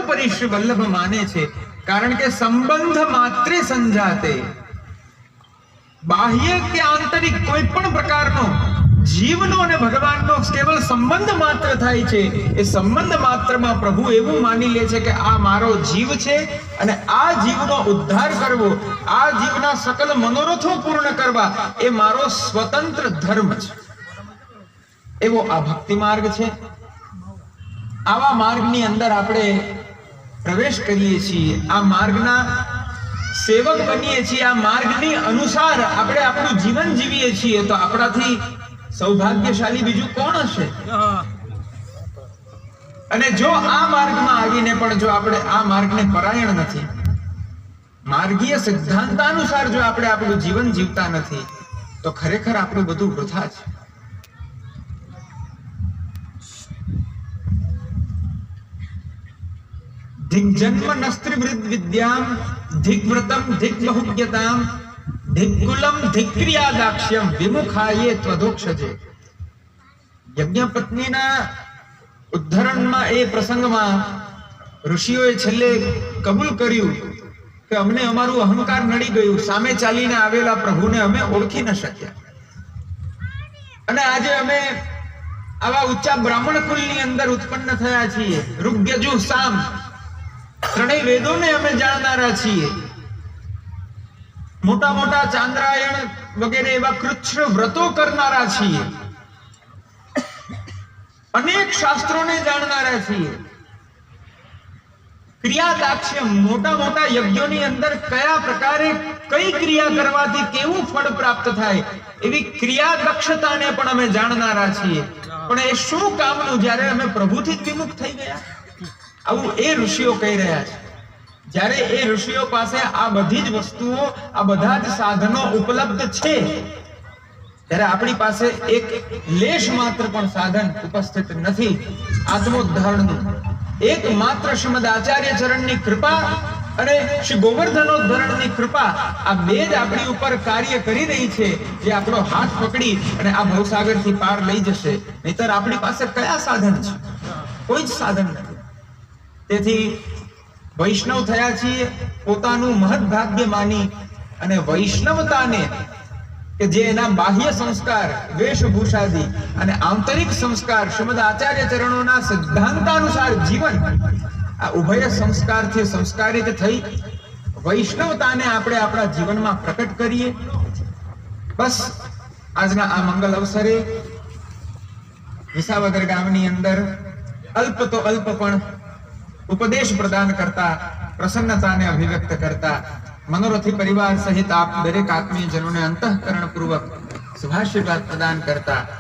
સર્વોપરી શ્રી વલ્લભ માને છે, કારણ કે સંબંધ માત્રે સંજાતે, બાહ્ય કે આંતરિક કોઈ પણ પ્રકારનો જીવનો અને ભગવાનનો કેવલ સંબંધ માત્ર થાય છે. એ સંબંધ માત્રમાં પ્રભુ એવું માની લે છે કે આ મારો જીવ છે અને આ જીવનો ઉદ્ધાર કરવો, આ જીવના સકલ મનોરથો પૂર્ણ કરવા એ મારો સ્વતંત્ર ધર્મ છે. એવો આ ભક્તિ માર્ગ છે. આવા માર્ગની અંદર આપણે પ્રવેશ કરીએ છીએ, આ માર્ગના સેવક બનીએ છીએ, આ માર્ગની અનુસાર આપણે આપણું જીવન જીવીએ છીએ, તો આપણાથી સૌભાગ્યશાળી બીજું કોણ હશે? અને જો આ માર્ગમાં આવીને પણ જો આપણે આ માર્ગને પરાયણ નથી, માર્ગીય સિદ્ધાંતાનુસાર જો આપણે આપણું જીવન જીવતા નથી, તો ખરેખર આપણું બધું વૃથા છે. ધિગ્જન્મ નસ્ત્રિવૃદ્ધ વિદ્યામ ધિગ્વ્રતમ ધિગ્બહુજ્ઞતામ ધિગ્કુલમ ધિક્રિયાદાક્ષ્યમ વિમુખાયે ત્વદોક્ષજે. યજ્ઞપત્નીના ઉદ્ધરણમાં એ પ્રસંગમાં ઋષિઓએ છેલ્લે કબૂલ કર્યું કે અમને અમારું અહંકાર નડી ગયું, સામે ચાલીને આવેલા પ્રભુને અમે ઓળખી ન શક્યા, અને આજે અમે આવા ઊંચા બ્રાહ્મણ કુલની અંદર ઉત્પન્ન થયા છીએ. ઋગ્યજુ સામ ત્રણેય વેદોને અમે જાણનારા છીએ. મોટા મોટા ચાંદ્રાયણ વગેરે એવા કૃચ્છ વ્રતો કરનારા છીએ. અનેક શાસ્ત્રોને જાણનારા છીએ. ક્રિયાદાક્ષ્ય, મોટા મોટા યજ્ઞોની અંદર કયા પ્રકારે કઈ ક્રિયા કરવાથી કેવું ફળ પ્રાપ્ત થાય એવી ક્રિયાદક્ષતાને પણ અમે જાણનારા છીએ. પણ એ શું કામનું જ્યારે અમે પ્રભુથી જ વિમુખ થઈ ગયા? આવું એ ઋષિઓ કહી રહ્યા છે. જ્યારે એ ઋષિઓ પાસે આ બધી જ વસ્તુઓ, આ બધા જ સાધનો ઉપલબ્ધ છે, ત્યારે આપણી પાસે એક લેશ માત્ર પણ સાધન ઉપસ્થિત નથી આત્મોદ્ધારણનું. એક માત્ર શ્રીમદ આચાર્ય ચરણની કૃપા અને શ્રી ગોવર્ધનોદ્ધરણની કૃપા, આ બે જ આપણી ઉપર કાર્ય કરી રહી છે, જે આપણો હાથ પકડી અને આ ભવસાગરથી પાર લઈ જશે. નહીતર આપણી પાસે કયા સાધન છે? કોઈ જ સાધન નથી. તેથી વૈષ્ણવ થયા છીએ, પોતાનું મહદ ભાગ્ય માની અને વૈષ્ણવતાને કે જે એના બાહ્ય સંસ્કાર વેશભૂષાદી અને આંતરિક સંસ્કાર શ્રીમદ આચાર્ય ચરણોના સિદ્ધાંતાનુસાર જીવન, આ ઉભય સંસ્કારથી સંસ્કારિત થઈ વૈષ્ણવતાને આપણે આપણા જીવનમાં પ્રકટ કરીએ. બસ આજના આ મંગલ અવસરે વિસાવદર ગામની અંદર અલ્પ તો અલ્પ પણ ઉપદેશ પ્રદાન કરતા, પ્રસન્નતાને અભિવ્યક્ત કરતા, મનોરથી પરિવાર સહિત આપ દરેક આત્મીય જનોને અંતઃકરણ પૂર્વક શુભાશીર્વાદ પ્રદાન કરતા